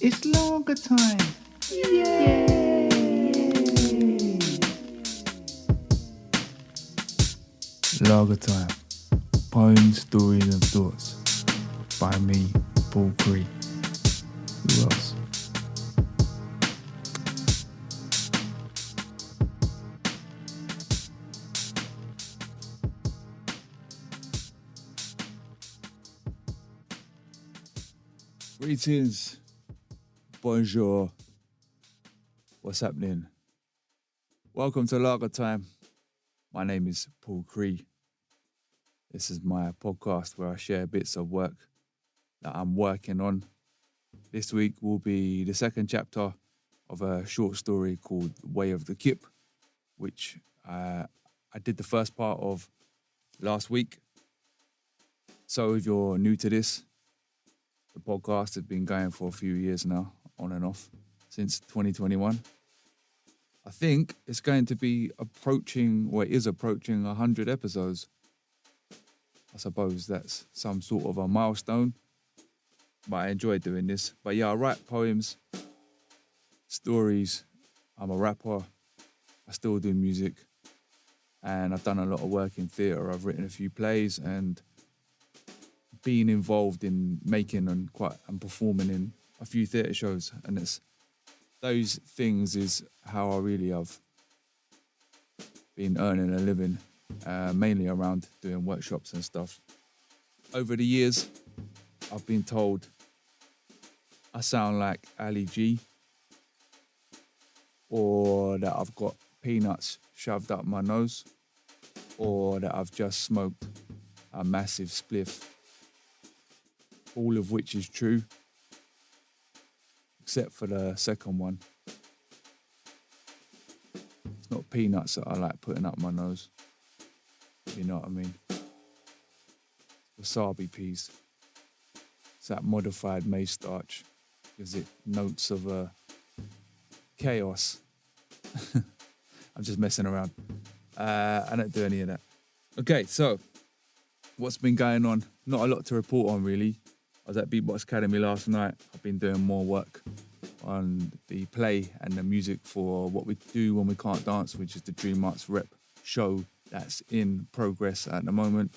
It's longer time. Yay! Lager time. Poems, stories, and thoughts. By me, Paul Cree. Who else? Greetings. Bonjour. What's happening? Welcome to Lager Time. My name is Paul Cree. This is my podcast where I share bits of work that I'm working on. This week will be the second chapter of a short story called Way of the Kip, which I did the first part of last week. So if you're new to this, the podcast has been going for a few years now, on and off, since 2021. I think it's going to be approaching 100 episodes. I suppose that's some sort of a milestone, but I enjoy doing this. But yeah, I write poems, stories. I'm a rapper. I still do music, and I've done a lot of work in theatre. I've written a few plays and been involved in making and performing in a few theatre shows, and it's those things is how I really have been earning a living, mainly around doing workshops and stuff. Over the years, I've been told I sound like Ali G, or that I've got peanuts shoved up my nose, or that I've just smoked a massive spliff. All of which is true, except for the second one. It's not peanuts that I like putting up my nose. You know what I mean? Wasabi peas. It's that modified maize starch. Gives it notes of chaos. I'm just messing around. I don't do any of that. Okay, so what's been going on? Not a lot to report on, really. I was at Beatbox Academy last night. I've been doing more work on the play and the music for What We Do When We Can't Dance, which is the Dream Arts Rep show that's in progress at the moment.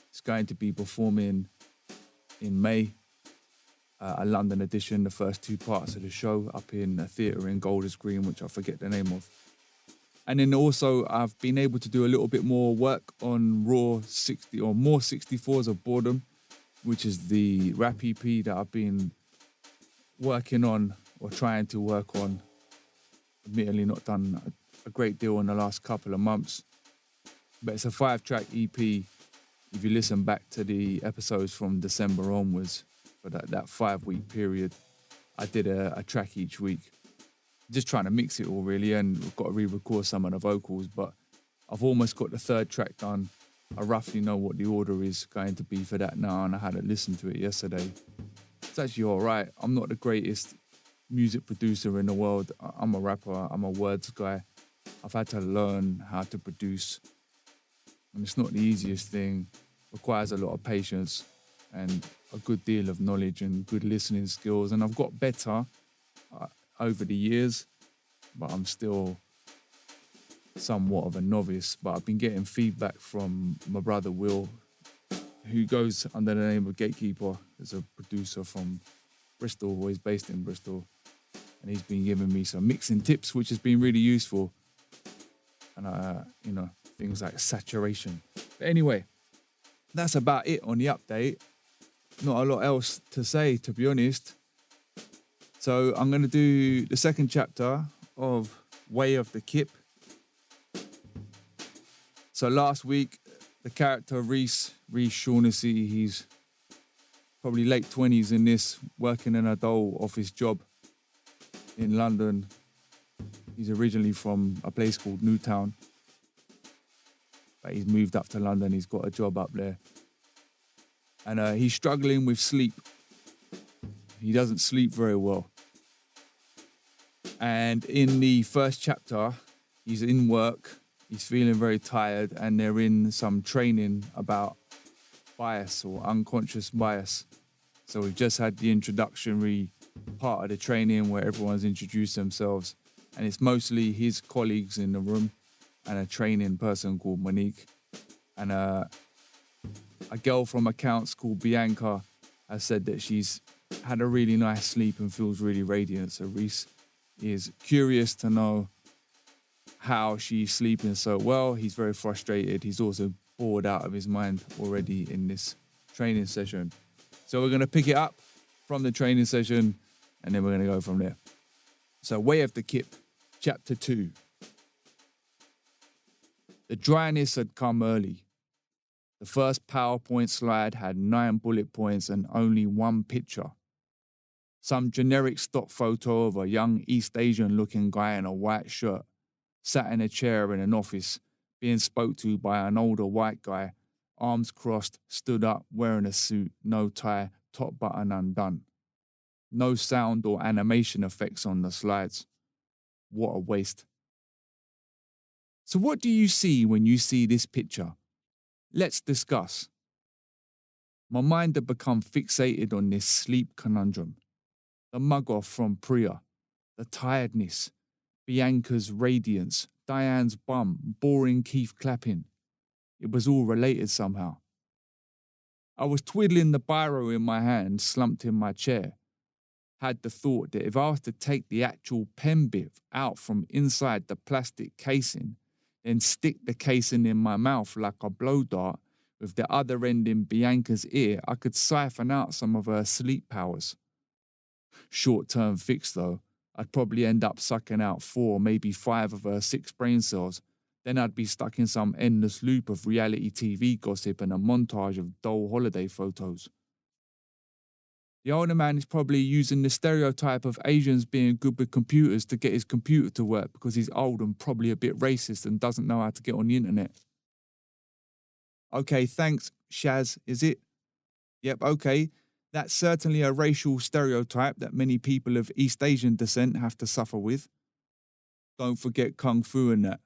It's going to be performing in May, a London edition, the first two parts of the show up in a theatre in Golders Green, which I forget the name of. And then also I've been able to do a little bit more work on more 64s of Boredom, which is the rap EP that I've been working on or trying to work on. Admittedly not done a great deal in the last couple of months. But it's a 5-track EP. If you listen back to the episodes from December onwards, for that 5-week period, I did a track each week. Just trying to mix it all really, and we've got to re-record some of the vocals, but I've almost got the third track done. I roughly know what the order is going to be for that now, and I had to listen to it yesterday. It's actually all right. I'm not the greatest music producer in the world. I'm a rapper. I'm a words guy. I've had to learn how to produce, and it's not the easiest thing. It requires a lot of patience and a good deal of knowledge and good listening skills, and I've got better over the years, but I'm still somewhat of a novice. But I've been getting feedback from my brother Will, who goes under the name of Gatekeeper, as a producer from Bristol, or he's based in Bristol, and he's been giving me some mixing tips, which has been really useful, and things like saturation. But anyway, that's about it on the update. Not a lot else to say, to be honest. So I'm going to do the second chapter of Way of the Kip. So last week, the character Reece Shaughnessy, he's probably late 20s in this, working in a dole office job in London. He's originally from a place called Newtown, but he's moved up to London. He's got a job up there. And he's struggling with sleep. He doesn't sleep very well. And in the first chapter, he's in work, he's feeling very tired, and they're in some training about bias or unconscious bias. So we've just had the introductory part of the training where everyone's introduced themselves, and it's mostly his colleagues in the room and a training person called Monique. And a girl from accounts called Bianca has said that she's had a really nice sleep and feels really radiant. So Reece is curious to know how she's sleeping so well. He's very frustrated. He's also bored out of his mind already in this training session. So we're going to pick it up from the training session and then we're going to go from there. So Way of the Kip, Chapter 2. The dryness had come early. The first PowerPoint slide had 9 bullet points and only one picture. Some generic stock photo of a young East Asian looking guy in a white shirt, sat in a chair in an office, being spoke to by an older white guy, arms crossed, stood up, wearing a suit, no tie, top button undone. No sound or animation effects on the slides. What a waste. So what do you see when you see this picture? Let's discuss. My mind had become fixated on this sleep conundrum. The mug-off from Priya, the tiredness, Bianca's radiance, Diane's bum, boring Keith clapping. It was all related somehow. I was twiddling the biro in my hand, slumped in my chair. Had the thought that if I was to take the actual pen bit out from inside the plastic casing, then stick the casing in my mouth like a blow dart, with the other end in Bianca's ear, I could siphon out some of her sleep powers. Short-term fix though, I'd probably end up sucking out 4, maybe 5 of her 6 brain cells. Then I'd be stuck in some endless loop of reality TV gossip and a montage of dull holiday photos. The older man is probably using the stereotype of Asians being good with computers to get his computer to work because he's old and probably a bit racist and doesn't know how to get on the internet. Okay, thanks, Shaz, is it? Yep, okay. That's certainly a racial stereotype that many people of East Asian descent have to suffer with. Don't forget Kung Fu and that.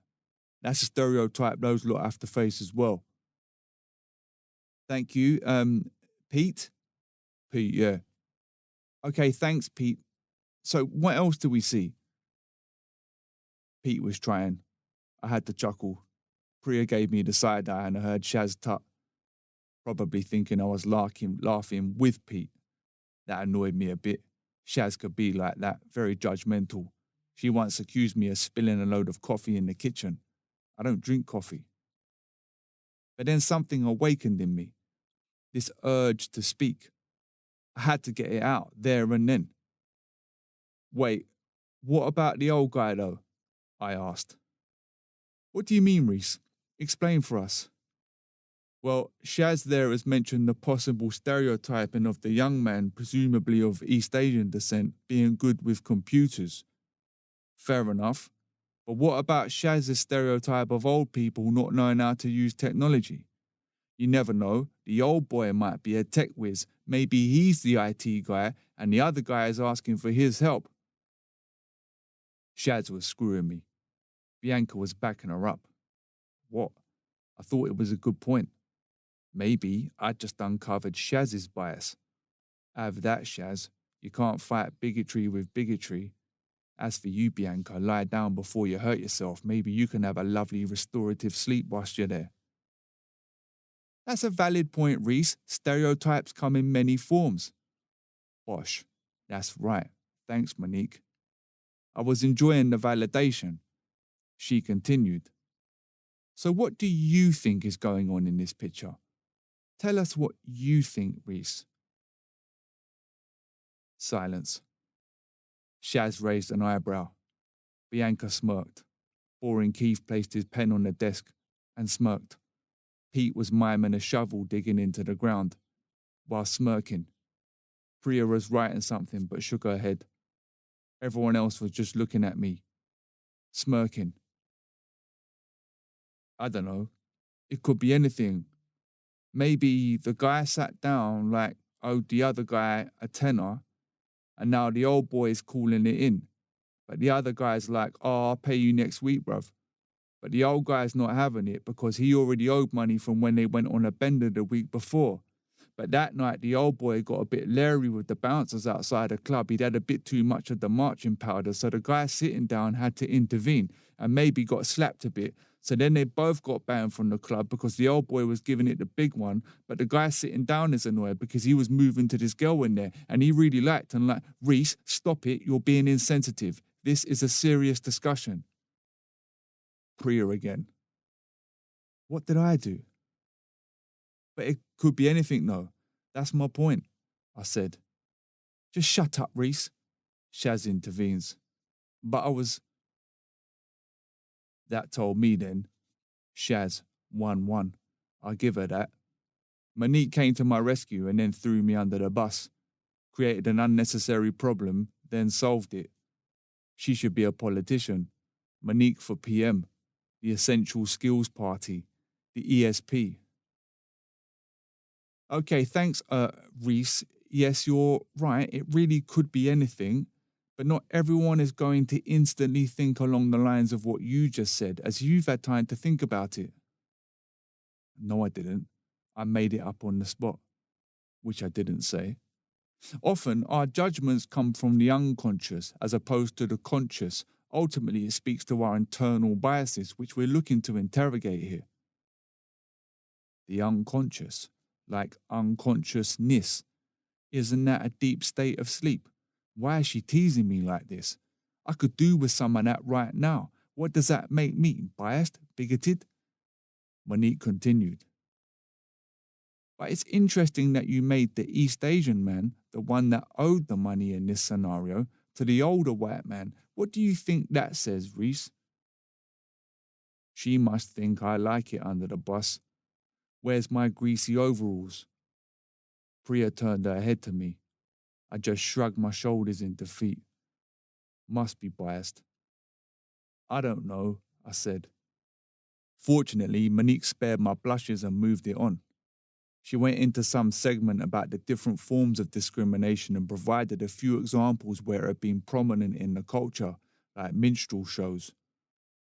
That's a stereotype those lot have to face as well. Thank you. Pete? Pete, yeah. Okay, thanks, Pete. So what else do we see? Pete was trying. I had to chuckle. Priya gave me the side eye and I heard Shaz tut, probably thinking I was laughing with Pete. That annoyed me a bit. Shaz could be like that, very judgmental. She once accused me of spilling a load of coffee in the kitchen. I don't drink coffee. But then something awakened in me, this urge to speak. I had to get it out there and then. Wait, what about the old guy though? I asked. What do you mean, Reece? Explain for us. Well, Shaz there has mentioned the possible stereotyping of the young man, presumably of East Asian descent, being good with computers. Fair enough. But what about Shaz's stereotype of old people not knowing how to use technology? You never know, the old boy might be a tech whiz. Maybe he's the IT guy and the other guy is asking for his help. Shaz was screwing me. Bianca was backing her up. What? I thought it was a good point. Maybe I'd just uncovered Shaz's bias. Have that, Shaz. You can't fight bigotry with bigotry. As for you, Bianca, lie down before you hurt yourself. Maybe you can have a lovely restorative sleep whilst you're there. That's a valid point, Reece. Stereotypes come in many forms. Bosh. That's right. Thanks, Monique. I was enjoying the validation. She continued. So what do you think is going on in this picture? Tell us what you think, Reece. Silence. Shaz raised an eyebrow. Bianca smirked. Boring Keith placed his pen on the desk and smirked. Pete was miming a shovel digging into the ground, while smirking. Priya was writing something but shook her head. Everyone else was just looking at me, smirking. I don't know. It could be anything. Maybe the guy sat down like owed the other guy a tenner, and now the old boy is calling it in. But the other guy's like, oh, I'll pay you next week, bruv. But the old guy's not having it because he already owed money from when they went on a bender the week before. But that night, the old boy got a bit leery with the bouncers outside the club. He'd had a bit too much of the marching powder, so the guy sitting down had to intervene and maybe got slapped a bit. So then they both got banned from the club because the old boy was giving it the big one, but the guy sitting down is annoyed because he was moving to this girl in there and he really liked and like, Reece, stop it, you're being insensitive. This is a serious discussion. Priya again. What did I do? But it could be anything though. That's my point, I said. Just shut up, Reece. Shaz intervenes. But I was... That told me then. Shaz, 1-1. I give her that. Monique came to my rescue and then threw me under the bus. Created an unnecessary problem, then solved it. She should be a politician. Monique for PM. The Essential Skills Party. The ESP. Okay, thanks, Reece. Yes, you're right. It really could be anything, but not everyone is going to instantly think along the lines of what you just said, as you've had time to think about it. No, I didn't. I made it up on the spot, which I didn't say. Often, our judgments come from the unconscious as opposed to the conscious. Ultimately, it speaks to our internal biases, which we're looking to interrogate here. The unconscious, like unconsciousness. Isn't that a deep state of sleep? Why is she teasing me like this? I could do with some of that right now. What does that make me? Biased? Bigoted? Monique continued. But it's interesting that you made the East Asian man, the one that owed the money in this scenario, to the older white man. What do you think that says, Reece? She must think I like it under the bus. Where's my greasy overalls? Priya turned her head to me. I just shrugged my shoulders in defeat. Must be biased. I don't know, I said. Fortunately, Monique spared my blushes and moved it on. She went into some segment about the different forms of discrimination and provided a few examples where it had been prominent in the culture, like minstrel shows.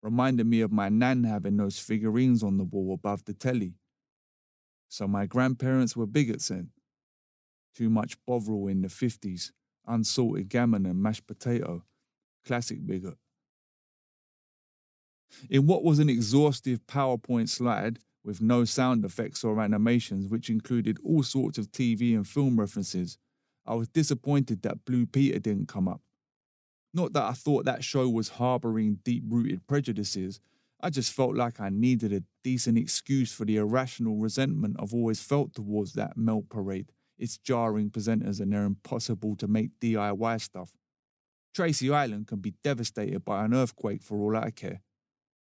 Reminded me of my nan having those figurines on the wall above the telly. So my grandparents were bigots then. Too much Bovril in the 50s, unsalted gammon and mashed potato. Classic bigot. In what was an exhaustive PowerPoint slide with no sound effects or animations, which included all sorts of TV and film references, I was disappointed that Blue Peter didn't come up. Not that I thought that show was harbouring deep-rooted prejudices, I just felt like I needed a decent excuse for the irrational resentment I've always felt towards that melt parade, its jarring presenters and their impossible to make DIY stuff. Tracy Island can be devastated by an earthquake for all I care.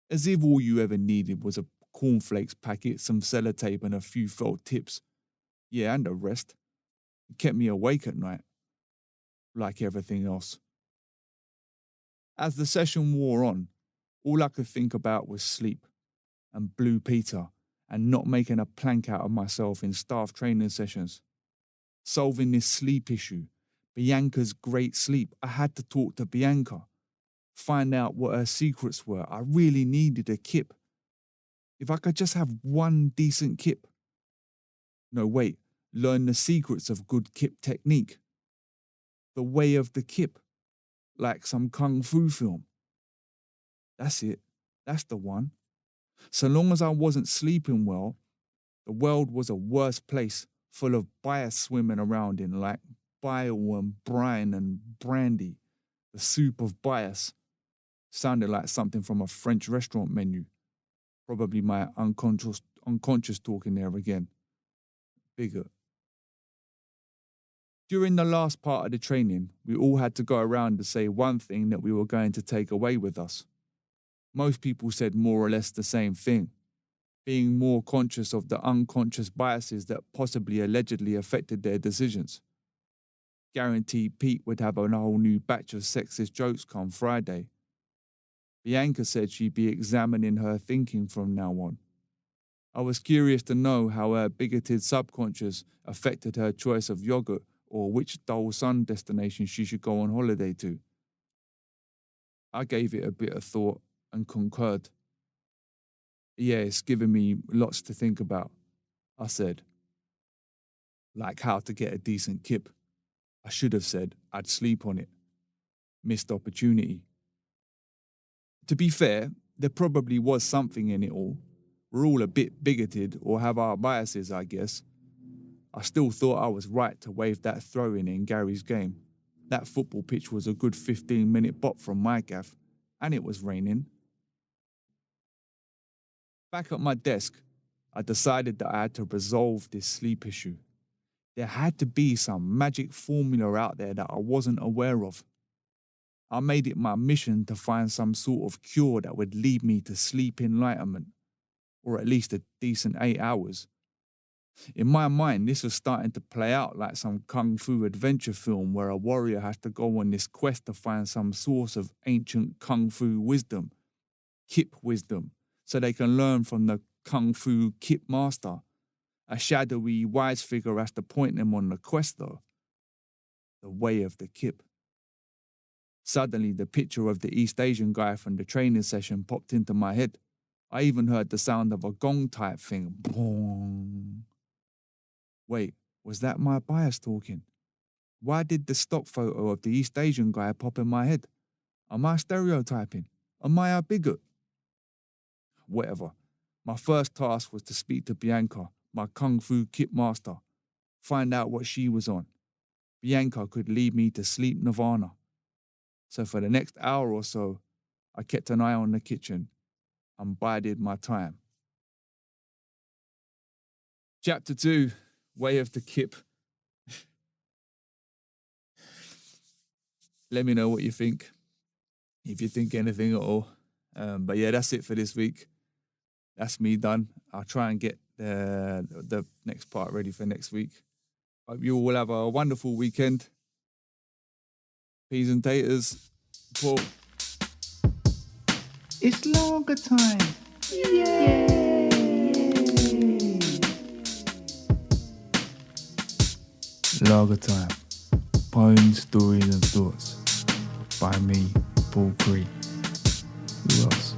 As if all you ever needed was a cornflakes packet, some sellotape and a few felt tips. Yeah, and a rest. It kept me awake at night. Like everything else. As the session wore on, all I could think about was sleep and Blue Peter and not making a plank out of myself in staff training sessions. Solving this sleep issue, Bianca's great sleep. I had to talk to Bianca. Find out what her secrets were. I really needed a kip. If I could just have one decent kip. No, wait. Learn the secrets of good kip technique. The way of the kip. Like some kung fu film. That's it. That's the one. So long as I wasn't sleeping well, the world was a worse place, full of bias swimming around in, like bile and brine and brandy. The soup of bias. Sounded like something from a French restaurant menu. Probably my unconscious talking there again. Bigot. During the last part of the training, we all had to go around and say one thing that we were going to take away with us. Most people said more or less the same thing, being more conscious of the unconscious biases that possibly allegedly affected their decisions. Guaranteed Pete would have a whole new batch of sexist jokes come Friday. Bianca said she'd be examining her thinking from now on. I was curious to know how her bigoted subconscious affected her choice of yogurt or which dull sun destination she should go on holiday to. I gave it a bit of thought and concurred. Yeah, it's given me lots to think about, I said. like how to get a decent kip. I should have said I'd sleep on it. Missed opportunity. To be fair, there probably was something in it all. We're all a bit bigoted or have our biases, I guess. I still thought I was right to wave that throw in Gary's game. That football pitch was a good 15-minute bop from my gaff, and it was raining. Back at my desk, I decided that I had to resolve this sleep issue. There had to be some magic formula out there that I wasn't aware of. I made it my mission to find some sort of cure that would lead me to sleep enlightenment, or at least a decent 8 hours. In my mind, this was starting to play out like some kung fu adventure film where a warrior has to go on this quest to find some source of ancient kung fu wisdom, kip wisdom, so they can learn from the kung fu kip master. A shadowy, wise figure has to point them on the quest though. The way of the kip. Suddenly, the picture of the East Asian guy from the training session popped into my head. I even heard the sound of a gong type thing. Boom. Wait, was that my bias talking? Why did the stock photo of the East Asian guy pop in my head? Am I stereotyping? Am I a bigot? Whatever. My first task was to speak to Bianca, my kung fu kip master, find out what she was on. Bianca could lead me to sleep nirvana. So for the next hour or so, I kept an eye on the kitchen and bided my time. Chapter 2, Way of the Kip. Let me know what you think, if you think anything at all. But yeah, that's it for this week. That's me done. I'll try and get the next part ready for next week. Hope you all have a wonderful weekend. Peas and taters. Paul. It's longer time. Yay! Lager time. Poems, stories and thoughts. By me, Paul Cree. Who else?